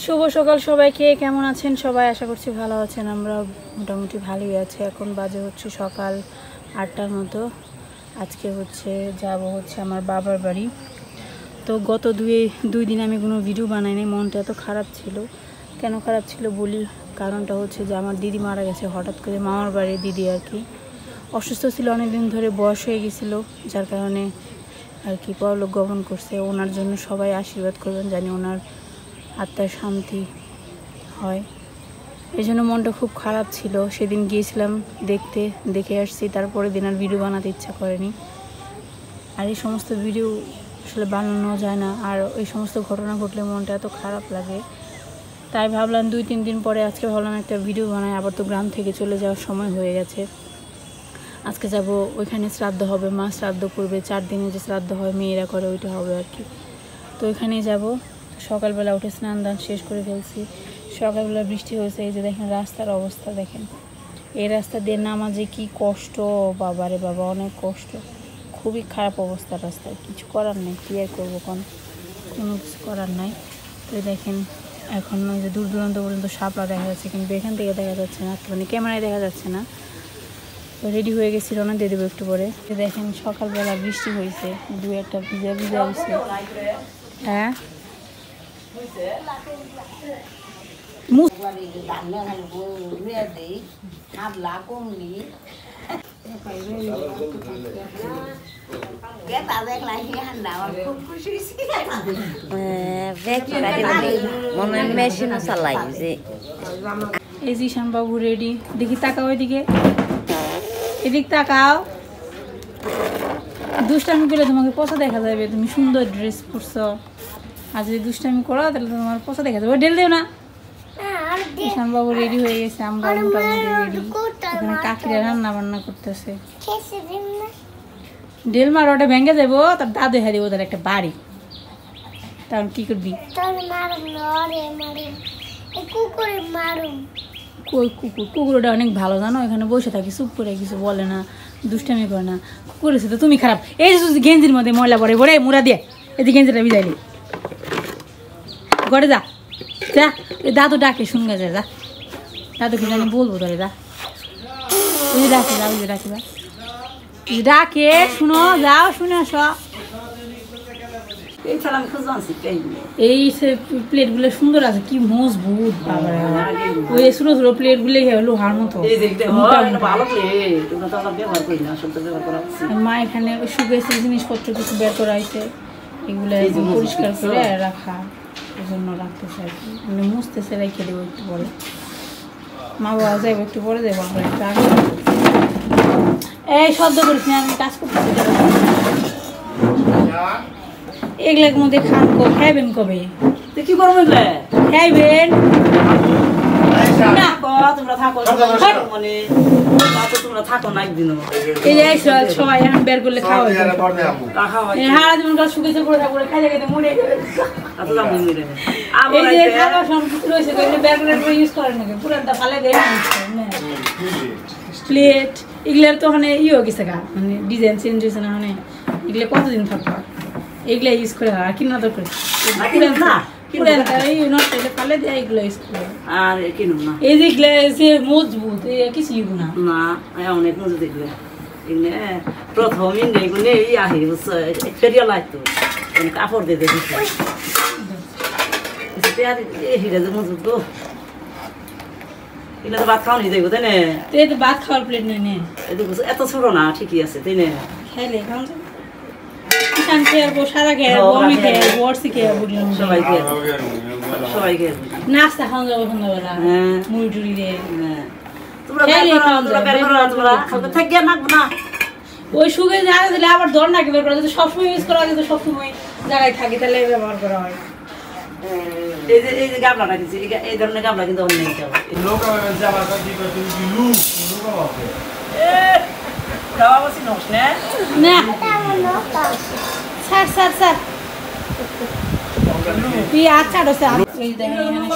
শুভ সকাল সবাইকে। কেমন আছেন সবাই? আশা করছি ভালো আছেন। আমরা মোটামুটি ভালোই আছি। এখন বাজে হচ্ছে সকাল 8টার মতো। আজকে যাব আমার বাবার বাড়ি। তো গত দুই দিন আমি কোনো ভিডিও বানাইনি, মনটা এত খারাপ ছিল। কেন খারাপ ছিল বলি, কারণটা হচ্ছে যে আমার দিদি মারা গেছে হঠাৎ করে। মামার বাড়ির দিদি আর কি অসুস্থ ছিল, অনেকদিন ধরে বয়স হয়ে গেছিলো, যার কারণে আর কি পরলোক গমন করছে। ওনার জন্য সবাই আশীর্বাদ করবেন, জানি ওনার আত্মার শান্তি হয়। এই জন্য মনটা খুব খারাপ ছিল। সেদিন গিয়েছিলাম দেখে আসছি, তারপরে দিন আর ভিডিও বানাতে ইচ্ছা করেনি। আর এই সমস্ত ভিডিও আসলে বানানো যায় না, আর এই সমস্ত ঘটনা ঘটলে মনটা এত খারাপ লাগে। তাই ভাবলাম 2-3 দিন পরে আজকে ভাবলাম একটা ভিডিও বানাই। আবার তো গ্রাম থেকে চলে যাওয়ার সময় হয়ে গেছে। আজকে যাব, ওইখানে শ্রাদ্ধ হবে, মা শ্রাদ্ধ করবে। 4 দিনে যে শ্রাদ্ধ হয় মেয়েরা করে, ওইটা হবে আর কি। তো ওইখানেই যাব। সকালবেলা উঠে স্নান দান শেষ করে ফেলছি। সকালবেলা বৃষ্টি হয়েছে। এই যে দেখেন রাস্তার অবস্থা দেখেন। এই রাস্তা দিয়ে নামাজে কি কষ্ট, বাবারে বাবা, অনেক কষ্ট, খুবই খারাপ অবস্থা রাস্তার। কিছু করার নেই, কী আর করবো, কোনো কিছু করার নাই। তো দেখেন এখন ওই যে দূর দূরান্ত পর্যন্ত শাপলা দেখা যাচ্ছে, কিন্তু এখান থেকে দেখা যাচ্ছে না, মানে ক্যামেরায় দেখা যাচ্ছে না। তো রেডি হয়ে গেছি, রওনা দিয়ে দেবো একটু পরে। দেখেন সকালবেলা বৃষ্টি হয়েছে, 2-1টা ভিজা হয়েছে। হ্যাঁ এই যে ঈশান বাবু রেডি। দেখি তাকাও এদিকে, এদিক তাকাও। দুষ্টামি করলে তোমাকে পচা দেখা যাবে। তুমি সুন্দর ড্রেস পরছো, আর যদি দুষ্টামি করো তাহলে তোমার পচা দেখা যাবে। ঢেল দেও না। ঈশান বাবু রেডি হয়ে গেছে, আমরা মোটামুটি রেডি। এখানে কাকিরা রান্না বান্না করতেছে। ঢেল মার, ওটা ভেঙে যাবো, তার দাদু হ্যাঁ দেবো তার একটা বাড়ি। তখন কি করবি? কুকুর ওটা অনেক ভালো, জানো, এখানে বসে থাকি চুপ করে, কিছু বলে না, দুষ্টামি করে না। কুকুর এসে তো তুমি খারাপ। এই যে গেঞ্জির মধ্যে ময়লা পড়ে পড়ে মুড়া দিয়ে, এই যে গেঞ্জিটা বিদাইলি, ঘরে যা যা। এই দাদু ডাকে, শুনবে যা যা, দাদুকে জানি বলবো তোরে, যা। ওই যে ডাকে, যা, ওই যে ডাকে, যা, ডাকে, শুনো, যাও, শুনে আস। এই প্লেটগুলো সুন্দর আছে, কি মজবুত, বাবা। ওই ছোট ছোট প্লেটগুলো লোহার মতো। মা এখানে শুকিয়েছে জিনিসপত্র কিছু বের করা হয়েছে, এগুলো পরিষ্কার করে রাখা, এই জন্য রাখতেছে আর কি, মানে মুছতেছে, রেখে দেবো একটু পরে। মা বাবা যাইবো একটু পরে, যাবো আমরা একটু আগে। এই শব্দ করিস না, আমি কাজ করতেছি। এগুলোর মধ্যে খাইবেন কবে? কি করবো? খাইবেন সবাই এখন বের করলে খাওয়া শুকিয়েছে পরে থাকবে, খাইতে খাইতে মরে ইউজ করেন নাকি পুরানটা ফালে দেয়। প্লেট এগুলার তো ওখানে হয়ে গেছে গা, মানে ডিজাইন চেঞ্জ হয়েছে না, মানে এগুলো কতদিন থাকবো, এগুলা ইউজ করে আর কিনা দরকার। মজবুত কিছু না, অনেক মজবুত। এগুলো প্রথম কাপড় দিয়ে দিচ্ছে হিরা যে মজবুত গো। এগুলো তো ভাত খাওয়া নিয়ে যাইবো, তাই না? ভাত খাওয়ার প্লেট নেই, এত ছোট না, ঠিকই আছে, তাই না? খাইলে খাওয়া সারা খেয়ে নাস্তা খাওয়া যাবো সন্ধ্যাবেলা, মুড়ি টুড়ি দিয়ে। ওই সুগে জায়গা দিলে আবার ধর না, কি বের করা যদি সবসময় ইউজ করা যেত, সবসময় জায়গায় থাকে, তাহলে ব্যবহার করা হয়। এই যে গামলা রাখছি, এই ধরনের গামলা কিন্তু অন্য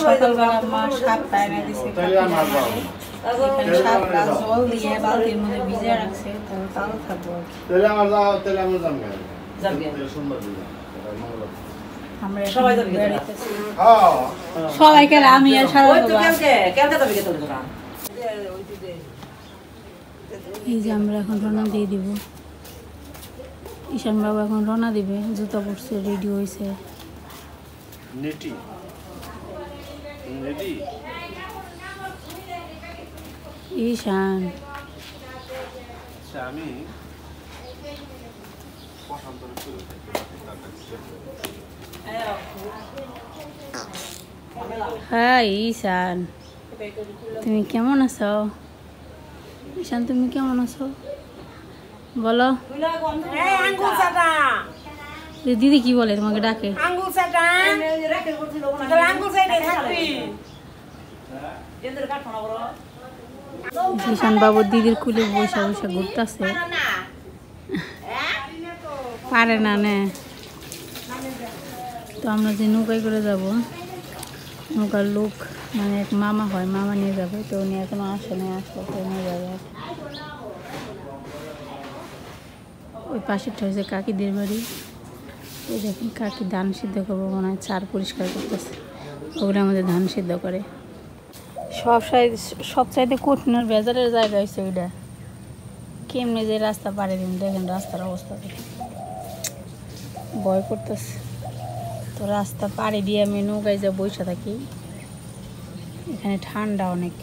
সকালবেলা মা সাপ টাইনা দিছে, জল দিয়ে বালতির মধ্যে ভিজে রাখছে, তাহলে থাকবো। আমরা এখন সবাই যাবে বেড়াইতেছি। সবাইকে আমি আর সারা ওই তো বাবা। কালকে যাবে কে তোরা এই যে আমরা এখন রওনা দিয়ে দিব। ঈশান বাবু এখন রওনা দিবে, জুতা পরছে, রেডি হয়েছে। নেটি নেটি ঈশান আমি হ্যাঁ ঈশান, তুমি কেমন আছো? ঈশান তুমি কেমন আছো বলো। আঙ্গুল চাটা দিদি কি বলে তোমাকে ডাকে? আঙ্গুল চাটা আঙ্গুল চাইতে থাকবি এদের কাট না বড় ঈশান বাবু দিদির কুলে বসে বসে ঘুরতেছে, পারে না নে। তো আমরা যে নৌকায় করে যাব, নৌকার লোক মানে এক মামা হয়, মামা নিয়ে যাবে। তো উনি এখনো আসে নাই, আসলে তো নিয়ে যাবে। ওই পাশেরটা হচ্ছে কাকিদের বাড়ি। এই দেখুন কাকি ধান সিদ্ধ করবো মনে হয়, চার পরিষ্কার করতেছে। ওগুলো আমাদের ধান সিদ্ধ করে। সব চাইতে কঠিন আর বেজারের জায়গা হচ্ছে ওইটা। কেমনি যে রাস্তা পাড়ি দিন, দেখেন রাস্তার অবস্থা দেখেন, ভয় করতেছে। তো রাস্তা পাড়ি দিয়ে আমি নৌকায় যা বসে থাকি, এখানে ঠান্ডা অনেক।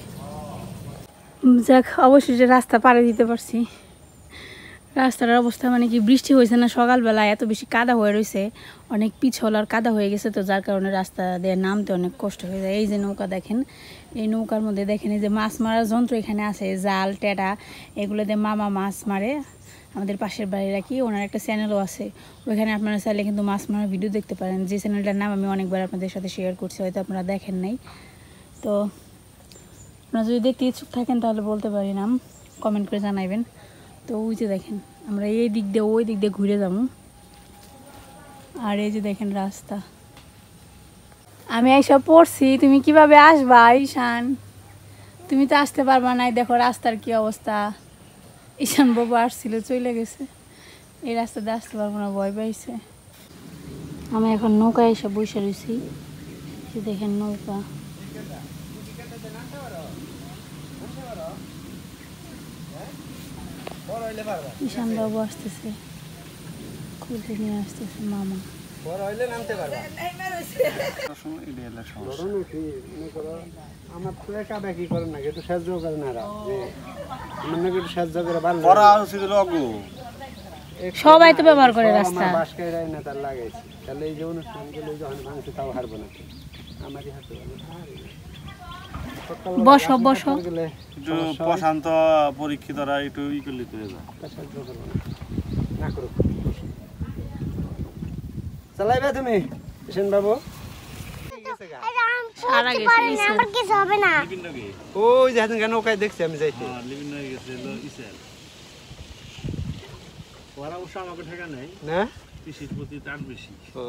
যাক, অবশেষে রাস্তা পাড়ি দিতে পারছি। রাস্তার অবস্থা মানে কি, বৃষ্টি হয়েছে না সকালবেলা, এত বেশি কাদা হয়ে রয়েছে, অনেক পিছল আর কাদা হয়ে গেছে। তো যার কারণে রাস্তা দিয়ে নামতে অনেক কষ্ট হয়ে যায়। এই যে নৌকা দেখেন, এই নৌকার মধ্যে দেখেন এই যে মাছ মারার যন্ত্র এখানে আছে, জাল টেটা এগুলো দিয়ে মামা মাছ মারে। আমাদের পাশের বাড়ির কি ওনার একটা চ্যানেলও আছে, ওইখানে আপনারা চাইলে কিন্তু মাছ মারার ভিডিও দেখতে পারেন। যে চ্যানেলটার নাম আমি অনেকবার আপনাদের সাথে শেয়ার করছি, হয়তো আপনারা দেখেন নাই। তো আপনারা যদি দেখতে ইচ্ছুক থাকেন তাহলে বলতে পারি, নাম কমেন্ট করে জানাইবেন। তো ওই যে দেখেন আমরা এই দিক দিয়ে ওই দিক দিয়ে ঘুরে যাবো। আর এই যে দেখেন রাস্তা, আমি এইসব পড়ছি, তুমি কিভাবে আসবা ঈশান? তুমি তো আসতে পারবা না। দেখো রাস্তার কি অবস্থা। ঈশান বাবু আসছিল, চলে গেছে। এই রাস্তাতে আসতে পারবো না, ভয় পাইছে। আমি এখন নৌকায় এসে বসে রয়েছি। দেখেন নৌকা, ঈশান বাবু আসতেছে, খুলতে নিয়ে আসতেছে মামা। আমার তো একা ব্যাকি করে না, একটু সাহায্য করে না, একটু সাহায্য করে সবাই তো ব্যবহার করে রাস্তা। বাসকাই রায় না তার লাগাইছে, তাহলে এই যে অনুষ্ঠানগুলো যখন ভাঙছে তাও হারবো না, আমারই হাতে বসো বসো, প্রশান্ত পরীক্ষিতরা একটু ই করলে সাহায্য করবো না করো। চালাইবে তুমি ঈশান বাবু? সারা গেছে ঈশান। ওই যে হাতে নৌকায় দেখছি আমি যাইতে। ওরা অবশ্য আমাকে ঠেকা নেই না, কৃষির প্রতি টান বেশি। ও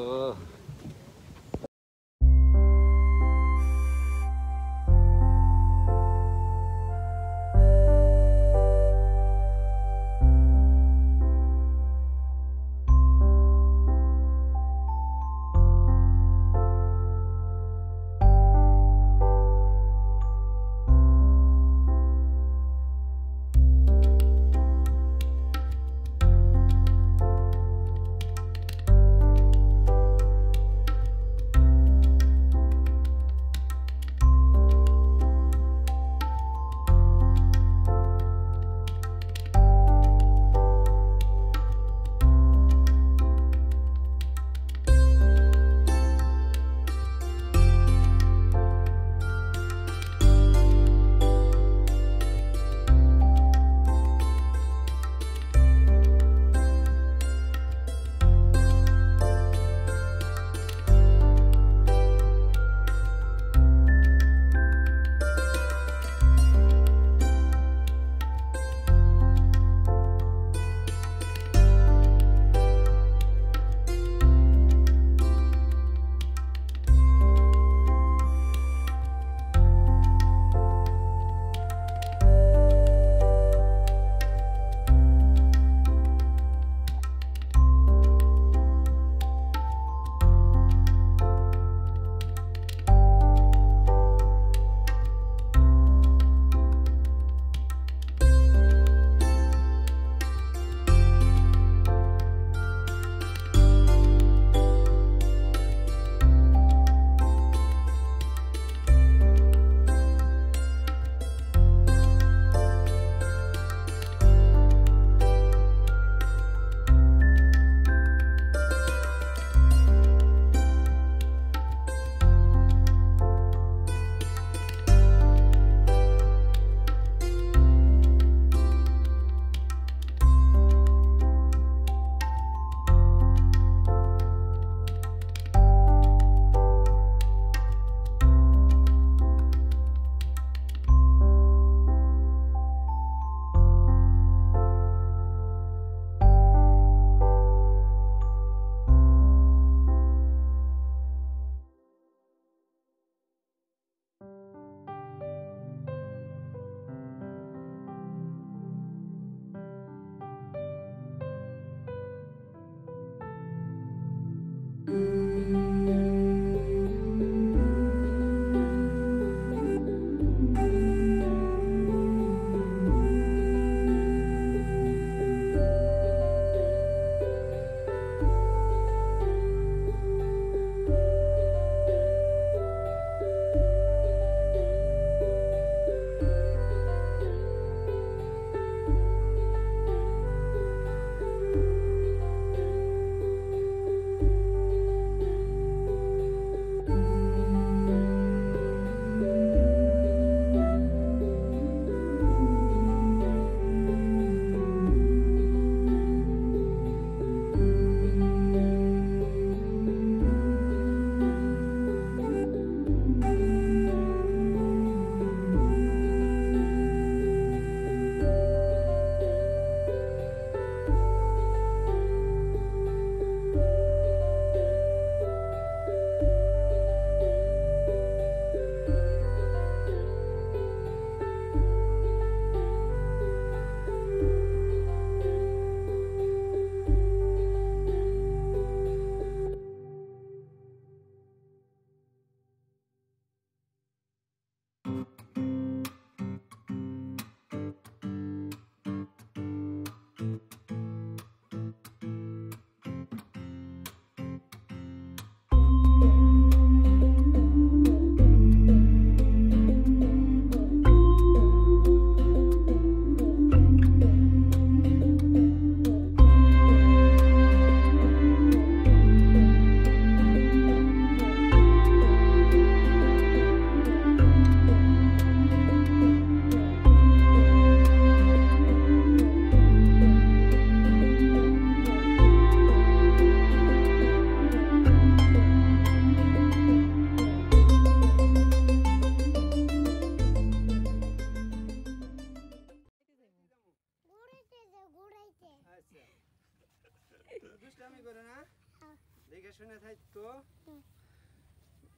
শুনে থাকতো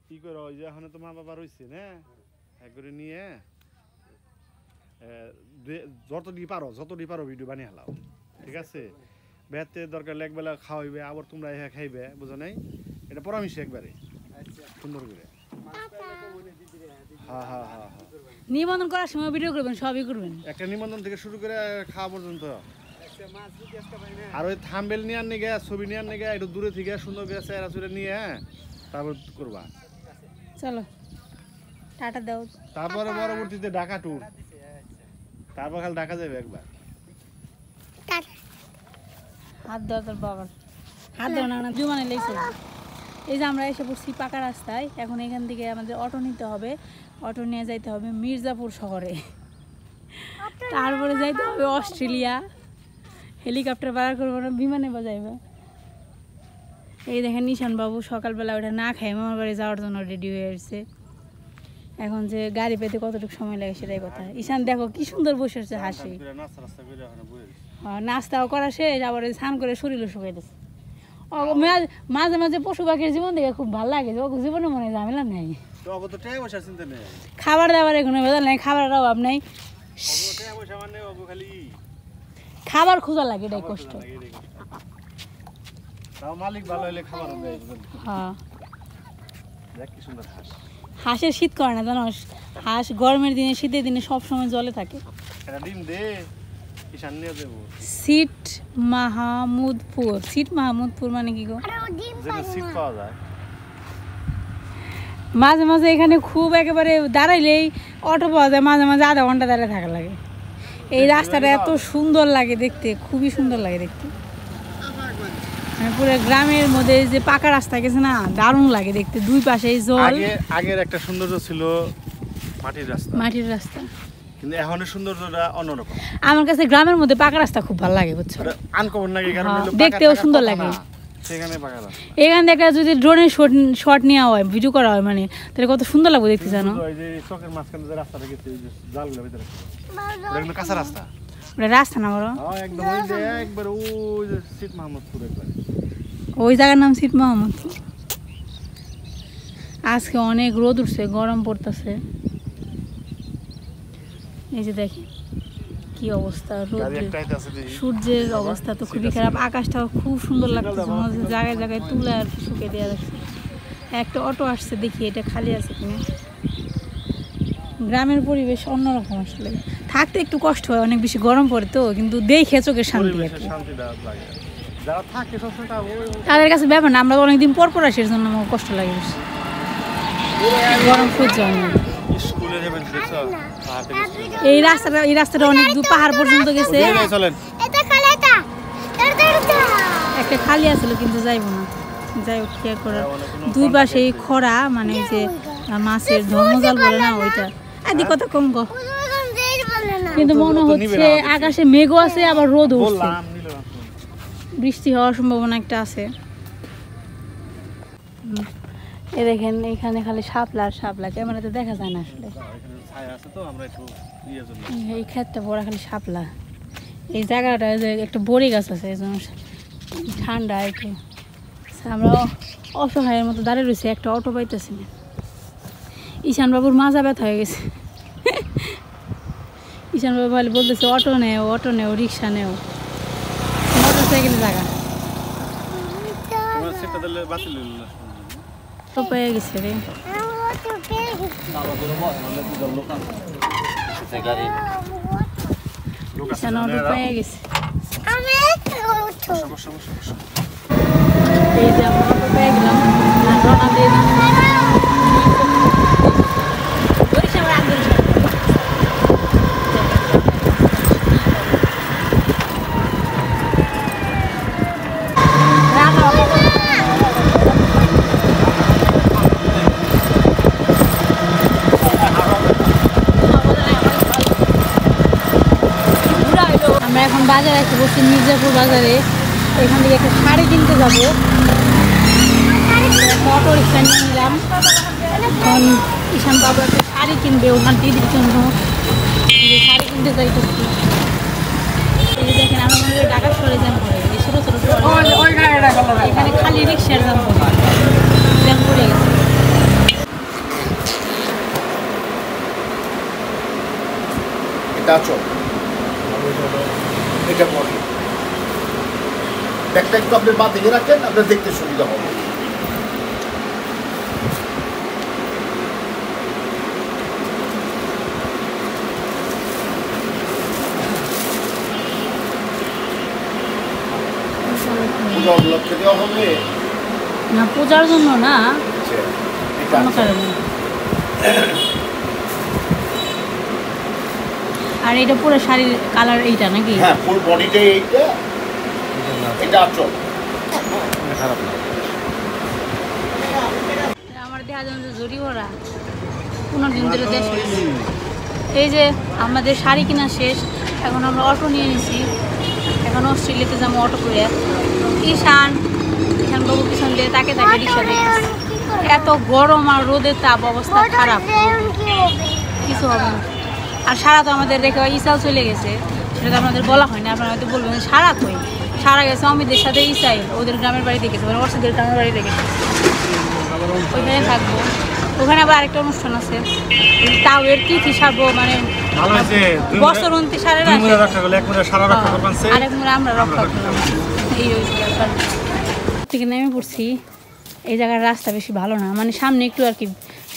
কি করো ওই যে এখন তো মা বাবা রয়েছে না এক করে নিয়ে যতটি পারো ভিডিও বানিয়ে হালাও ঠিক আছে বেতে দরকার একবেলা খাওয়াইবে আবার তোমরা খাইবে বুঝো নাই এটা পরামর্শ একবারে আচ্ছা সুন্দর করে মাছ পাইলে তো মনে দিদি হ্যাঁ হ্যাঁ হ্যাঁ হ্যাঁ নিবন্ধন করার সময় ভিডিও করবেন, সবই করবেন। একটা নিবন্ধন থেকে শুরু করে খাওয়া পর্যন্ত আচ্ছা মাছ যদি আজকে পাই না আর ওই থাম্বেল নিয়ে নিয়ে ছবি নিয়ে নিয়ে একটু দূরে থেকে সুন্দর করে চেহারা চুরে নিয়ে তারপর করবা চলো টাটা দাও। তারপরে পরবর্তীতে ঢাকা ট্যুর তারপর খালি ঢাকা যাবে একবার হাত দেওয়া তোর বাবার হাত দেওয়া না জুমানে লেগেছে। এই যে আমরা এসে পড়ছি পাকা রাস্তায়, এখন এখান থেকে আমাদের অটো নিতে হবে, অটো নিয়ে যাইতে হবে মির্জাপুর শহরে, তারপরে যাইতে হবে অস্ট্রেলিয়া, হেলিকপ্টার ভাড়া করবো না বিমানে বাজাইবে। এই দেখেন নিশান বাবু সকালবেলা ওটা না খায় মামার বাড়ি যাওয়ার জন্য রেডি হয়ে আসছে। এখন যে গাড়ি পেতে কতটুকু সময় লাগে সেটাই কথা। ঈশান দেখো কি সুন্দর বসে আছে হাসি, হ্যাঁ নাস্তাও করা শেষ, আবার স্নান করে শরীরও শুকাইতেছে। মাঝে মাঝে পশু পাখির জীবন দেখে খুব ভালো লাগে, জীবনে মনে ঝামেলা নেই, খাবার দাবার কোনো ভেজাল নেই, খাবারের অভাব নেই, খাবার খোঁজা লাগে এটাই কষ্ট। মালিক ভালো হলে খাবার হ্যাঁ কি সুন্দর হাঁস হাঁসের শীত করে না জানো, হাঁস গরমের দিনে শীতের দিনে সবসময় জলে থাকে। এটা ডিম দে ঈশান নিয়ে দেবো সিট মাহমুদপুর, সিট মাহমুদপুর মানে কি গো? যেখানে সিট পাওয়া যায় মাঝে মাঝে এখানে খুব একেবারে দাঁড়াইলেই অটো পাওয়া যায়, মাঝে মাঝে আধা ঘন্টা দাঁড়িয়ে থাকা লাগে। এই রাস্তাটা এত সুন্দর লাগে দেখতে, খুবই সুন্দর লাগে দেখতে, পুরো গ্রামের মধ্যে যে পাকা রাস্তা গেছে না, দারুণ লাগে দেখতে, দুই পাশে জল। আগের একটা সৌন্দর্য ছিল মাটির রাস্তা, মাটির রাস্তা, কিন্তু এখনের সৌন্দর্যটা অন্যরকম। আমার কাছে গ্রামের মধ্যে পাকা রাস্তা খুব ভালো লাগে বুঝছো, আনকমন লাগে, কারণ দেখতেও সুন্দর লাগে। সেখানে পাকা রাস্তা, এখান থেকে যদি ড্রোনের শট নেওয়া হয়, ভিডিও করা হয়, মানে তাহলে কত সুন্দর লাগবে দেখতে জানো। ওই যে চকের মাঝখানে যে রাস্তাটা গেছে ওই যে জালগুলোর ভিতরে, ওটা কিন্তু কাঁচা রাস্তা, ওটা রাস্তা না বড়, হ্যাঁ একদম ওই যে একবার ওই যে সিট মাহমুদপুর একবার, ওই জায়গার নাম সিট মাহমুদপুর। আজকে অনেক রোদ উঠছে, গরম পড়তেছে, এই যে দেখি কি অবস্থা, সূর্যের অবস্থা তো খুবই খারাপ, আকাশটাও খুব সুন্দর লাগতেছে, মনে হচ্ছে জায়গায় জায়গায় তুলে আর শুকিয়ে দেওয়া যাচ্ছে। একটা অটো আসছে, দেখি এটা খালি আছে কিনা। গ্রামের পরিবেশ অন্যরকম, আসলে থাকতে একটু কষ্ট হয়, অনেক বেশি গরম পড়ে তো, কিন্তু দেখে চোখের শান্তি আর কি। তাদের কাছে ব্যাপার না, আমরা অনেকদিন পর পর আসি, এর জন্য আমার কষ্ট লাগে বেশি, গরম সহ্য হয় না। এই রাস্তাটা অনেক দূর পাহাড় পর্যন্ত গেছে, একটা খালি আছিল কিন্তু যাইব না, যাই হোক কি করে, দুই পাশে খরা, মানে যে মাছের ধর্মজাল বলে না ওইটা, আদি কথা কম গো, কিন্তু মনে হচ্ছে আকাশে মেঘও আছে আবার রোদ উঠছে, বৃষ্টি হওয়ার সম্ভাবনা একটা আছে। এই দেখেন এখানে খালি শাপলা আর শাপলা, ক্যামেরাতে দেখা যায় না আসলে, এই ক্ষেতটা বড় খালি শাপলা। এই জায়গাটা একটা বড়ি গাছ আছে, এই জন্য ঠান্ডা একটু, আমরা অসহায়ের মতো দাঁড়িয়ে রয়েছি, একটা অটো পাইতেছি না। ঈশান বাবুর মাজা ব্যথা হয়ে গেছে, ঈশান বাবু ভালো বলতেছে অটো নেও রিক্সা নেও, মোটর সাইকেল জায়গা তো পেয়ে গেছে রে। ঈশান অটো পেয়ে গেছে, এই যে আমরা অটো পেয়ে গেলাম, রওনা দিয়ে দিলাম। আমরা এখন বাজারে এসে বসছি, মির্জাপুর বাজারে, এখান থেকে একটা শাড়ি কিনতে যাবো, একটা অটো রিক্সা নিয়ে নিলাম। এখন ঈশান বাবু একটা শাড়ি কিনবে ওনার দিদির জন্য, শাড়ি কিনতে যাইতেছি। এই যে দেখেন আমরা মনে করি ঢাকা সরে যান করে, এই ছোটো ছোট এখানে খালি রিক্সার দাম পড়ে গেছে। এটা চল, এটা বডি। ব্যাগটা একটু আপনি বাদ দিকে রাখেন, আপনার দেখতে সুবিধা হবে। পূজা উপলক্ষে দেওয়া হবে না, পূজার জন্য না, এটা অন্য কারণে। আর এটা পুরো শাড়ির কালার এইটা নাকি? হ্যাঁ, ফুল বডিটাই এইটা, এটা চল। খারাপ না। আমার দেখা যায় জড়ি ভরা 15 দিন ধরে দেশে। এই যে আমাদের শাড়ি কিনা শেষ, এখন আমরা অটো নিয়ে নিছি, এখন অস্ট্রেলিয়াতে যাবো অটো করে। ঈশান বাবু পিছন দিয়ে তাকে রিক্সা দিয়ে এত গরম আর রোদের তাপ, অবস্থা খারাপ, কিছু হবে না। আর সারা তো আমাদের রেখে ইসাও চলে গেছে, সেটা তো আপনাদের বলা হয়নি। আপনারা হয়তো বলবেন সারা কই, সারা গেছে অমিতের সাথে ইসাই, ওদের গ্রামের বাড়িতে গেছে, মানে অর্ষদের গ্রামের বাড়িতে গেছে, ওইখানে থাকবো। ওখানে আবার আরেকটা অনুষ্ঠান আছে, তাও এর তিথি সারবো, মানে বছর 29 সালের আরেক মুড়ে আমরা রক্ষা করলাম। এই ব্যাপার থেকে নেমে পড়ছি। এই জায়গার রাস্তা বেশি ভালো না, মানে সামনে একটু আর কি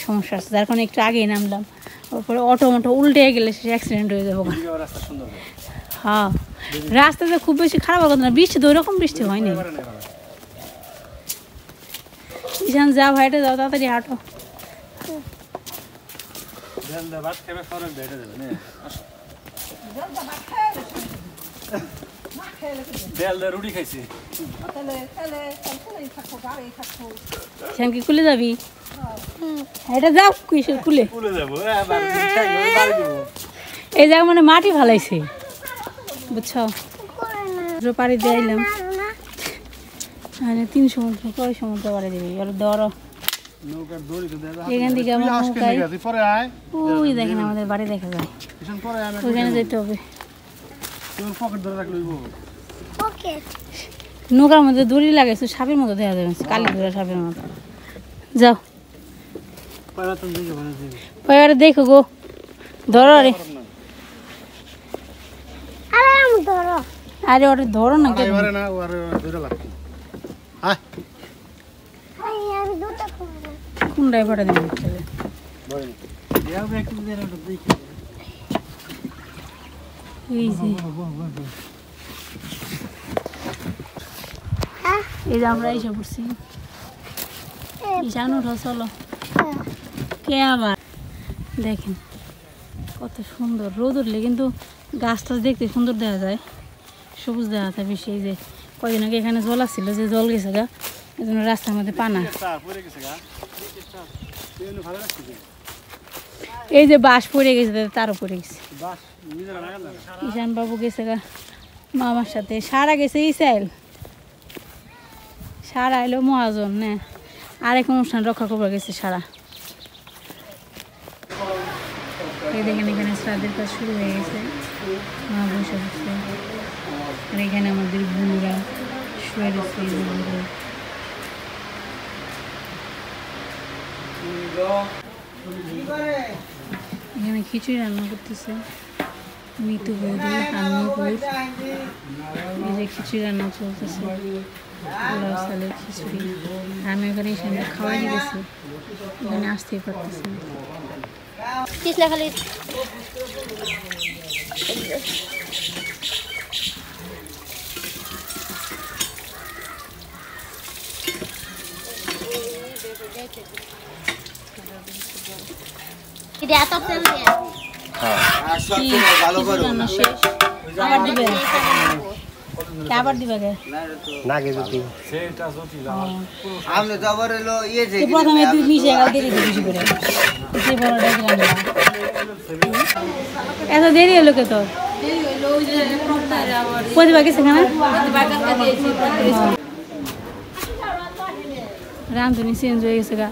সমস্যা আছে, যার কারণে একটু আগেই নামলাম। তারপরে অটো উল্টে গেলে সে অ্যাক্সিডেন্ট হয়ে যাবো। হ্যাঁ, রাস্তাতে খুব বেশি খারাপ কথা না, বৃষ্টি তো ওইরকম বৃষ্টি হয়নি। ঈশান যা ভাইটা যাও, তাড়াতাড়ি হাঁটো। রুটি খাইছি। কি খুলে যাবি? এটা যাও খুলে। এই জায়গা মানে মাটি ভালাইছে, বুঝছো? পাড়ি দিয়ে আইলাম, 3 সমুদ্র কয় সমুদ্র পাড়ি দিবি ধরো। এখান থেকে আমার নৌকায় ওই দেখেন আমাদের বাড়ি দেখা যায়, ওইখানে যেতে হবে। নৌকার মধ্যে দড়ি লাগাইছে, সাপের মতো দেখা যাবে, কালি ধরা সাপের মতো। যাও পরে দেখো গো, ধরো রে। আরে ওটা ধরো না, কোন ড্রাইভারটা দেবেন? এই যে আমরা এসে পড়ছি। ঈশান উঠো, চলো। কে আবার দেখেন কত সুন্দর রোদ উঠলে কিন্তু গাছ টাছ দেখতে সুন্দর দেখা যায়, সবুজ দেখা যায় বেশি। এই যে কয়দিন আগে এখানে জল আসছিল, যে জল গেছে গা, এই জন্য রাস্তার মধ্যে পানা। এই যে বাঁশ পড়ে গেছে, তারও পড়ে গেছে। ঈশান বাবু গেছে গা মামার সাথে, সারা গেছে ইসাইল, সারা এলো মহাজন না, আরেক অনুষ্ঠান রক্ষা করবার গেছে সারা। এই দেখেন এখানে শ্রাদ্ধের কাজ শুরু হয়ে গেছে, মা বসে বসে। আর এখানে আমাদের বুড়িরা শুয়ে রয়েছে। এখানে খিচুড়ি রান্না করতেছে মিতু বৌদি আর নূপুর। এই যে খিচুড়ি রান্না চলতেছে, পোলাও চালের খিচুড়ি। আমি এখানে এখানে খাওয়াই দিয়েছি, এখানে আসতেই পারতেছি না। আবার দিবে প্রথমে তুই মিশে এত দেরি হলো কে তোর? প্রতিভা গেছে কেন? রান্ধুনি চেঞ্জ হয়ে গেছে গা,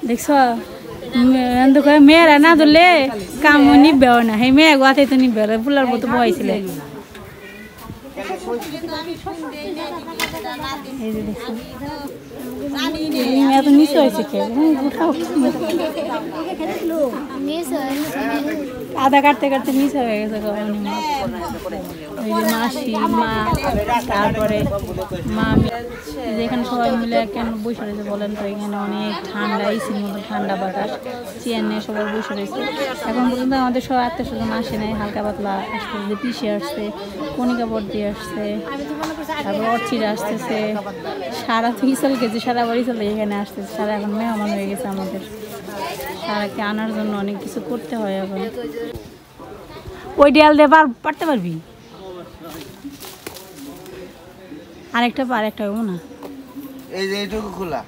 দেখছ? মেয়েরা না ধরলে কাম নিবেও না, সেই মেয়ে গোয়াতে তো নিবে, ফুলার মতো বহাইছিলে। এই যে দেখছি এত নিচে হয়েছে খেয়ে উঠাও আদা কাটতে কাটতে নিচে হয়ে গেছে ওই যে মাসি মা তারপরে মা যেখানে সবাই মিলে কেন বসে রয়েছে বলেন তো এখানে অনেক ঠান্ডা এসির মতো ঠান্ডা বাতাস চেয়ার নিয়ে সবাই বসে রয়েছে এখন পর্যন্ত আমাদের সব আত্মীয় স্বজন আসে নাই হালকা পাতলা আসতে যে পিসে আসছে কণিকা বর্দি আসছে তারপর অর্চিরা আসতেছে সারা তো ইসল গেছে সারা বাড়ি চলে এখানে আসতেছে সারা এখন মেহমান হয়ে গেছে আমাদের সারাকে আনার জন্য অনেক কিছু করতে হয় এখন ওই ডাল দিয়ে পারতে পারবি আরেকটা আরেকটা হবো না এই যে এইটুকু খোলা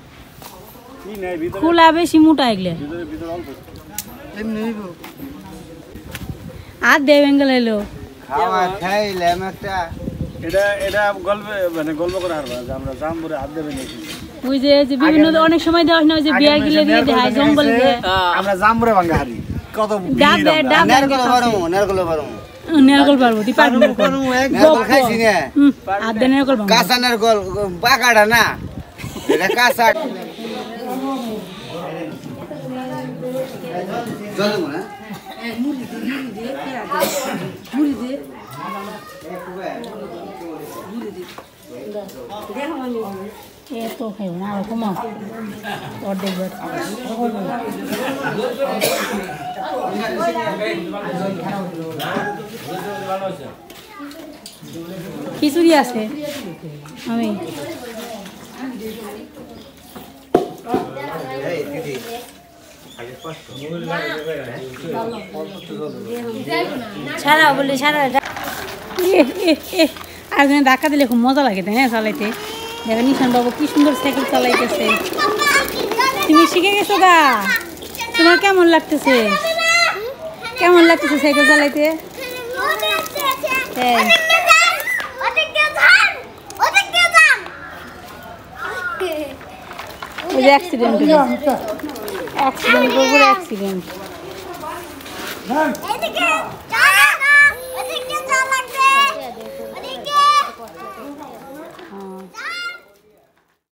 খোলা বেশি মোটা এগুলো আর দেব এঙ্গেল এলো খাওয়া খাইলাম একটা এটা গল্প মানে গল্প করে হারবা যে আমরা জামপুরে হাত দেবে নিয়েছি ওই যে বিভিন্ন অনেক সময় দেওয়া হয় না ওই যে বিয়ার গিলে দিয়ে দেয় জঙ্গল দিয়ে আমরা জামপুরে ভাঙা হারি কত ডাব ডাব নেরকল পারবো তুই পারবি নারকল খাইছি না আর দে নেরকল পারবো কাঁচা নারকল পাকাটা না এটা কাঁচা চলো না এত খাইব না আর কমাও অর্ধেক খিচুড়ি আছে আমি ছাড়া বলি ছাড়া আরেকজনে ধাক্কা দিলে খুব মজা লাগে হ্যাঁ চালাইতে দেখেন নিশান বাবু কি সুন্দর সাইকেল চালাইতেছে তুমি শিখে গেছো গা তোমার কেমন লাগতেছে সাইকেল চালাইতে ওই যে অ্যাক্সিডেন্ট করবো অ্যাক্সিডেন্ট